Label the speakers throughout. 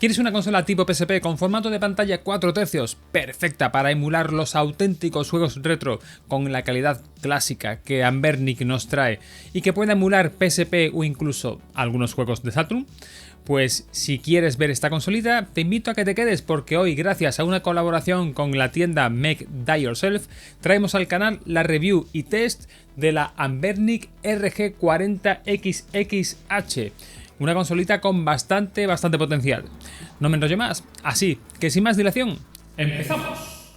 Speaker 1: ¿Quieres una consola tipo PSP con formato de pantalla 4 tercios? Perfecta para emular los auténticos juegos retro con la calidad clásica que Anbernic nos trae y que pueda emular PSP o incluso algunos juegos de Saturn. Pues si quieres ver esta consolita, te invito a que te quedes porque hoy, gracias a una colaboración con la tienda Make Die Yourself, traemos al canal la review y test de la Anbernic RG40XXH. Una consolita con bastante potencial. No me enrollo más, así que sin más dilación, ¡empezamos!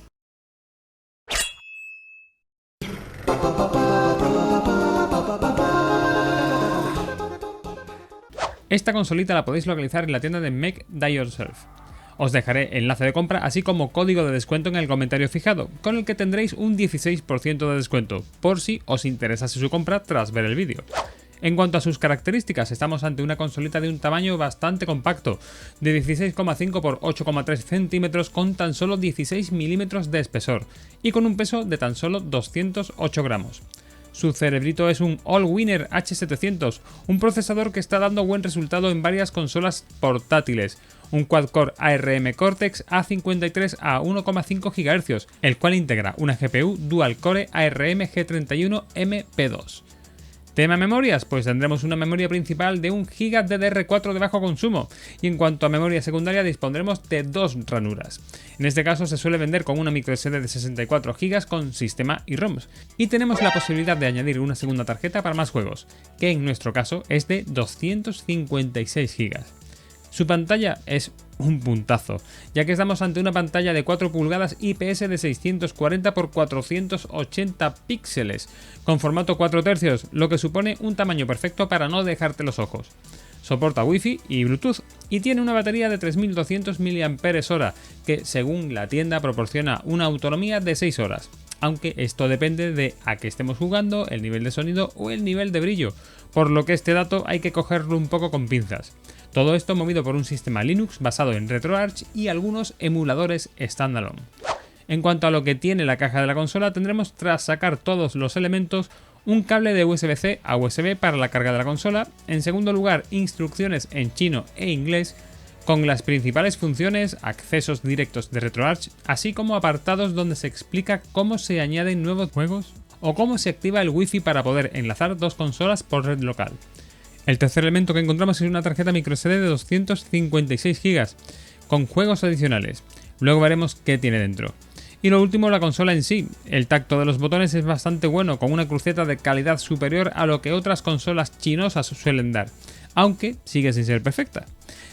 Speaker 1: Esta consolita la podéis localizar en la tienda de Make Die Yourself. Os dejaré enlace de compra así como código de descuento en el comentario fijado, con el que tendréis un 16% de descuento, por si os interesase su compra tras ver el vídeo. En cuanto a sus características, estamos ante una consolita de un tamaño bastante compacto, de 16,5 x 8,3 centímetros con tan solo 16 milímetros de espesor y con un peso de tan solo 208 gramos. Su cerebrito es un Allwinner H700, un procesador que está dando buen resultado en varias consolas portátiles, un quad-core ARM Cortex A53 a 1,5 GHz, el cual integra una GPU dual-core ARM G31 MP2. ¿Tema memorias? Pues tendremos una memoria principal de 1 GB DDR4 de bajo consumo y en cuanto a memoria secundaria dispondremos de 2 ranuras. En este caso se suele vender con una microSD de 64 GB con sistema y ROMs y tenemos la posibilidad de añadir una segunda tarjeta para más juegos, que en nuestro caso es de 256 GB. Su pantalla es un puntazo, ya que estamos ante una pantalla de 4 pulgadas IPS de 640 x 480 píxeles, con formato 4 tercios, lo que supone un tamaño perfecto para no dejarte los ojos. Soporta Wi-Fi y Bluetooth y tiene una batería de 3200 mAh, que según la tienda proporciona una autonomía de 6 horas. Aunque esto depende de a qué estemos jugando, el nivel de sonido o el nivel de brillo, por lo que este dato hay que cogerlo un poco con pinzas. Todo esto movido por un sistema Linux basado en RetroArch y algunos emuladores standalone. En cuanto a lo que tiene la caja de la consola, tendremos tras sacar todos los elementos un cable de USB-C a USB para la carga de la consola, en segundo lugar instrucciones en chino e inglés, con las principales funciones, accesos directos de RetroArch, así como apartados donde se explica cómo se añaden nuevos juegos o cómo se activa el Wi-Fi para poder enlazar dos consolas por red local. El tercer elemento que encontramos es una tarjeta microSD de 256 GB, con juegos adicionales. Luego veremos qué tiene dentro. Y lo último, la consola en sí. El tacto de los botones es bastante bueno, con una cruceta de calidad superior a lo que otras consolas chinosas suelen dar, aunque sigue sin ser perfecta.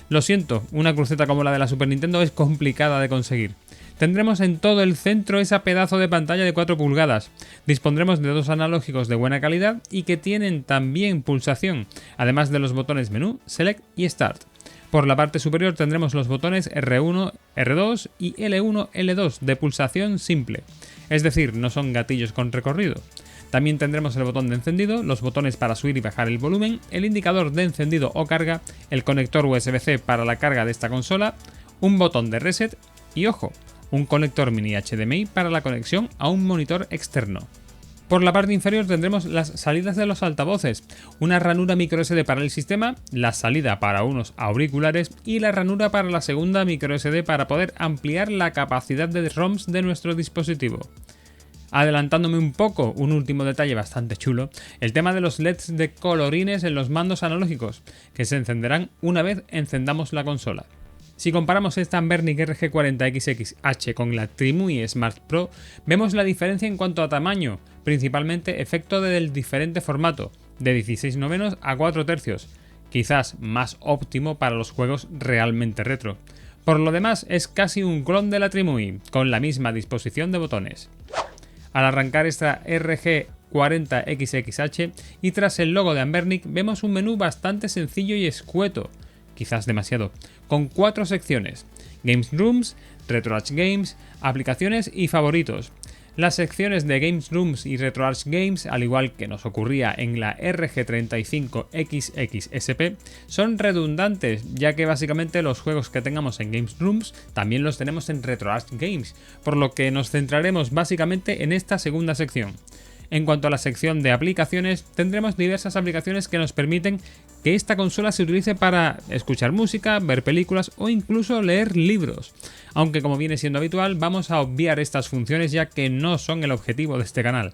Speaker 1: Lo siento, una cruceta como la de la Super Nintendo es complicada de conseguir. Tendremos en todo el centro esa pedazo de pantalla de 4 pulgadas. Dispondremos de dos analógicos de buena calidad y que tienen también pulsación, además de los botones menú, Select y Start. Por la parte superior tendremos los botones R1, R2 y L1, L2 de pulsación simple, es decir, no son gatillos con recorrido. También tendremos el botón de encendido, los botones para subir y bajar el volumen, el indicador de encendido o carga, el conector USB-C para la carga de esta consola, un botón de reset y, ojo, un conector mini HDMI para la conexión a un monitor externo. Por la parte inferior tendremos las salidas de los altavoces, una ranura microSD para el sistema, la salida para unos auriculares y la ranura para la segunda microSD para poder ampliar la capacidad de ROMs de nuestro dispositivo. Adelantándome un poco, un último detalle bastante chulo, el tema de los LEDs de colorines en los mandos analógicos, que se encenderán una vez encendamos la consola. Si comparamos esta Anbernic RG40XXH con la Trimui Smart Pro, vemos la diferencia en cuanto a tamaño, principalmente efecto del diferente formato, de 16/9 a 4 tercios, quizás más óptimo para los juegos realmente retro. Por lo demás es casi un clon de la Trimui, con la misma disposición de botones. Al arrancar esta RG40XXH y tras el logo de Anbernic vemos un menú bastante sencillo y escueto, quizás demasiado, con 4 secciones: Games Rooms, RetroArch Games, Aplicaciones y Favoritos. Las secciones de Games Rooms y RetroArch Games, al igual que nos ocurría en la RG35XXSP, son redundantes, ya que básicamente los juegos que tengamos en Games Rooms también los tenemos en RetroArch Games, por lo que nos centraremos básicamente en esta segunda sección. En cuanto a la sección de aplicaciones, tendremos diversas aplicaciones que nos permiten que esta consola se utilice para escuchar música, ver películas o incluso leer libros. Aunque como viene siendo habitual, vamos a obviar estas funciones ya que no son el objetivo de este canal.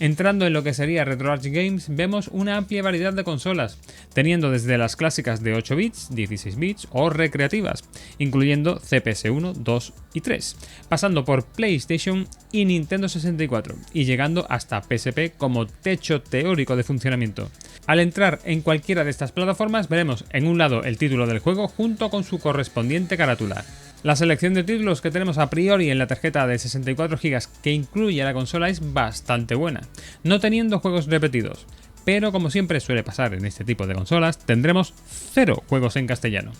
Speaker 1: Entrando en lo que sería RetroArch Games, vemos una amplia variedad de consolas, teniendo desde las clásicas de 8 bits, 16 bits o recreativas, incluyendo CPS 1, 2 y 3, pasando por PlayStation y Nintendo 64 y llegando hasta PSP como techo teórico de funcionamiento. Al entrar en cualquiera de estas plataformas veremos en un lado el título del juego junto con su correspondiente carátula. La selección de títulos que tenemos a priori en la tarjeta de 64 GB que incluye la consola es bastante buena, no teniendo juegos repetidos, pero como siempre suele pasar en este tipo de consolas, tendremos 0 juegos en castellano.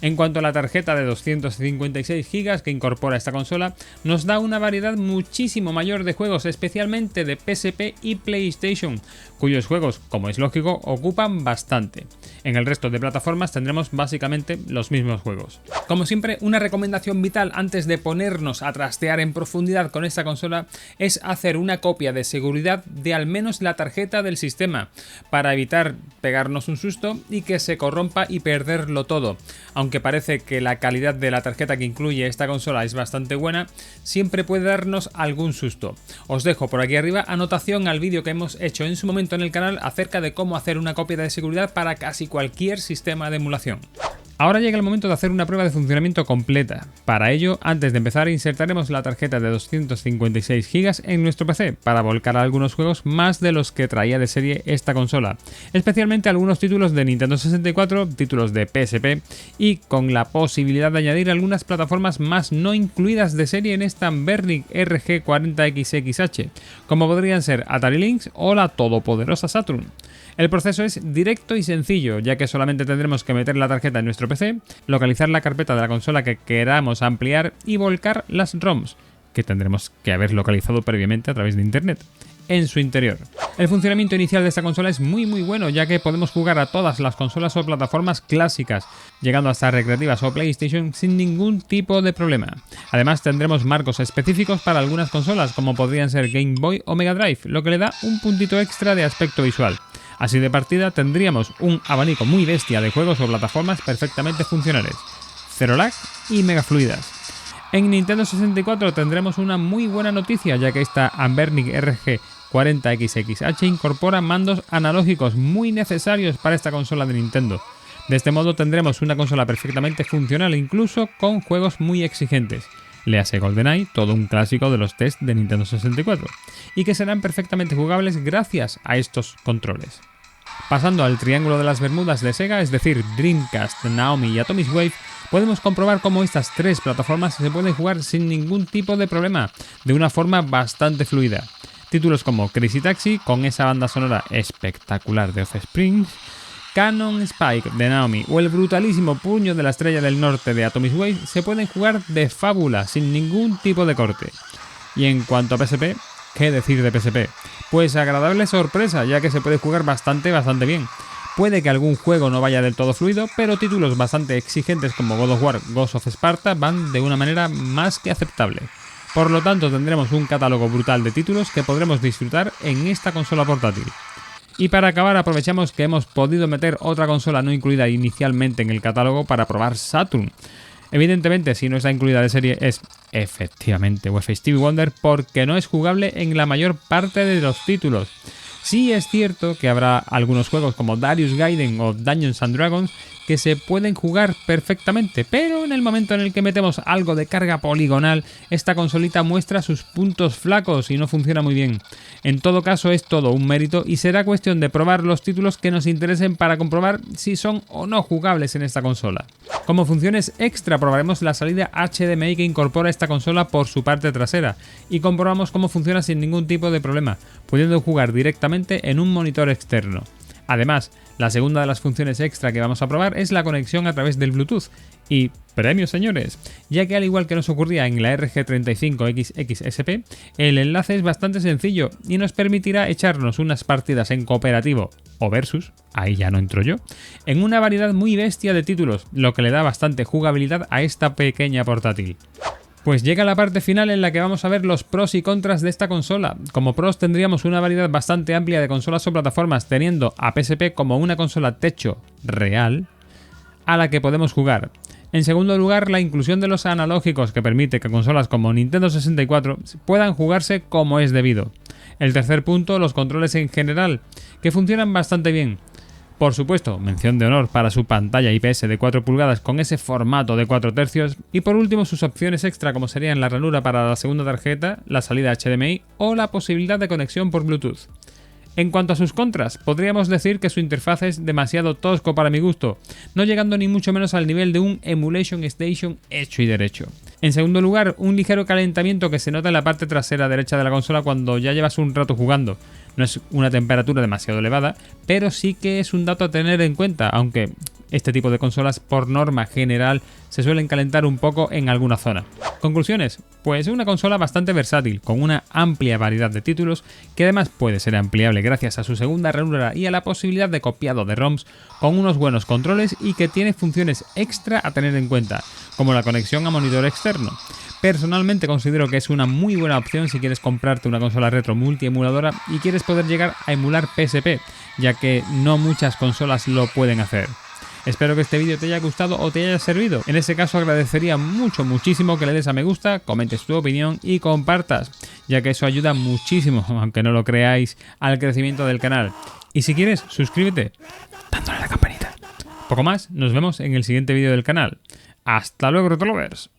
Speaker 1: En cuanto a la tarjeta de 256 GB que incorpora esta consola, nos da una variedad muchísimo mayor de juegos, especialmente de PSP y PlayStation, cuyos juegos, como es lógico, ocupan bastante. En el resto de plataformas tendremos básicamente los mismos juegos. Como siempre, una recomendación vital antes de ponernos a trastear en profundidad con esta consola es hacer una copia de seguridad de al menos la tarjeta del sistema, para evitar pegarnos un susto y que se corrompa y perderlo todo. Aunque parece que la calidad de la tarjeta que incluye esta consola es bastante buena, siempre puede darnos algún susto. Os dejo por aquí arriba anotación al vídeo que hemos hecho en su momento en el canal acerca de cómo hacer una copia de seguridad para casi cualquier sistema de emulación. Ahora llega el momento de hacer una prueba de funcionamiento completa. Para ello, antes de empezar, insertaremos la tarjeta de 256 GB en nuestro PC para volcar algunos juegos más de los que traía de serie esta consola, especialmente algunos títulos de Nintendo 64, títulos de PSP y con la posibilidad de añadir algunas plataformas más no incluidas de serie en esta Anbernic RG40XXH, como podrían ser Atari Lynx o la todopoderosa Saturn. El proceso es directo y sencillo, ya que solamente tendremos que meter la tarjeta en nuestro PC, localizar la carpeta de la consola que queramos ampliar y volcar las ROMs, que tendremos que haber localizado previamente a través de internet, en su interior. El funcionamiento inicial de esta consola es muy bueno, ya que podemos jugar a todas las consolas o plataformas clásicas, llegando hasta recreativas o PlayStation sin ningún tipo de problema. Además tendremos marcos específicos para algunas consolas, como podrían ser Game Boy o Mega Drive, lo que le da un puntito extra de aspecto visual. Así de partida tendríamos un abanico muy bestia de juegos o plataformas perfectamente funcionales, cero lag y mega fluidas. En Nintendo 64 tendremos una muy buena noticia, ya que esta Anbernic RG40XXH incorpora mandos analógicos muy necesarios para esta consola de Nintendo. De este modo tendremos una consola perfectamente funcional, incluso con juegos muy exigentes. Léase GoldenEye, todo un clásico de los tests de Nintendo 64, y que serán perfectamente jugables gracias a estos controles. Pasando al Triángulo de las Bermudas de Sega, es decir, Dreamcast, Naomi y Atomic Wave, podemos comprobar cómo estas tres plataformas se pueden jugar sin ningún tipo de problema, de una forma bastante fluida. Títulos como Crazy Taxi, con esa banda sonora espectacular de Offspring, Cannon Spike de Naomi o el brutalísimo Puño de la Estrella del Norte de Atomic Wave se pueden jugar de fábula, sin ningún tipo de corte. Y en cuanto a PSP, ¿qué decir de PSP? Pues agradable sorpresa, ya que se puede jugar bastante bien. Puede que algún juego no vaya del todo fluido, pero títulos bastante exigentes como God of War, Ghost of Sparta van de una manera más que aceptable. Por lo tanto tendremos un catálogo brutal de títulos que podremos disfrutar en esta consola portátil. Y para acabar aprovechamos que hemos podido meter otra consola no incluida inicialmente en el catálogo para probar Saturn. Evidentemente, si no está incluida de serie es efectivamente UEFA Stevie Wonder, porque no es jugable en la mayor parte de los títulos. Sí es cierto que habrá algunos juegos como Darius Gaiden o Dungeons and Dragons que se pueden jugar perfectamente, pero en el momento en el que metemos algo de carga poligonal, esta consolita muestra sus puntos flacos y no funciona muy bien. En todo caso es todo un mérito y será cuestión de probar los títulos que nos interesen para comprobar si son o no jugables en esta consola. Como funciones extra probaremos la salida HDMI que incorpora esta consola por su parte trasera y comprobamos cómo funciona sin ningún tipo de problema, pudiendo jugar directamente en un monitor externo. Además, la segunda de las funciones extra que vamos a probar es la conexión a través del Bluetooth. Y premios, señores, ya que al igual que nos ocurría en la RG35XXSP, el enlace es bastante sencillo y nos permitirá echarnos unas partidas en cooperativo o versus, ahí ya no entro yo, en una variedad muy bestia de títulos, lo que le da bastante jugabilidad a esta pequeña portátil. Pues llega la parte final en la que vamos a ver los pros y contras de esta consola. Como pros tendríamos una variedad bastante amplia de consolas o plataformas, teniendo a PSP como una consola techo real a la que podemos jugar. En segundo lugar, la inclusión de los analógicos, que permite que consolas como Nintendo 64 puedan jugarse como es debido. El tercer punto, los controles en general, que funcionan bastante bien. Por supuesto, mención de honor para su pantalla IPS de 4 pulgadas con ese formato de 4 tercios. Y por último, sus opciones extra, como serían la ranura para la segunda tarjeta, la salida HDMI o la posibilidad de conexión por Bluetooth. En cuanto a sus contras, podríamos decir que su interfaz es demasiado tosco para mi gusto, no llegando ni mucho menos al nivel de un Emulation Station hecho y derecho. En segundo lugar, un ligero calentamiento que se nota en la parte trasera derecha de la consola cuando ya llevas un rato jugando. No es una temperatura demasiado elevada, pero sí que es un dato a tener en cuenta, aunque este tipo de consolas por norma general se suelen calentar un poco en alguna zona. Conclusiones, pues es una consola bastante versátil, con una amplia variedad de títulos que además puede ser ampliable gracias a su segunda ranura y a la posibilidad de copiado de ROMs, con unos buenos controles y que tiene funciones extra a tener en cuenta, como la conexión a monitor externo. Personalmente considero que es una muy buena opción si quieres comprarte una consola retro multiemuladora y quieres poder llegar a emular PSP, ya que no muchas consolas lo pueden hacer. Espero que este vídeo te haya gustado o te haya servido. En ese caso agradecería muchísimo que le des a me gusta, comentes tu opinión y compartas, ya que eso ayuda muchísimo, aunque no lo creáis, al crecimiento del canal. Y si quieres, suscríbete dándole a la campanita. Poco más, nos vemos en el siguiente vídeo del canal. ¡Hasta luego, Retrolovers!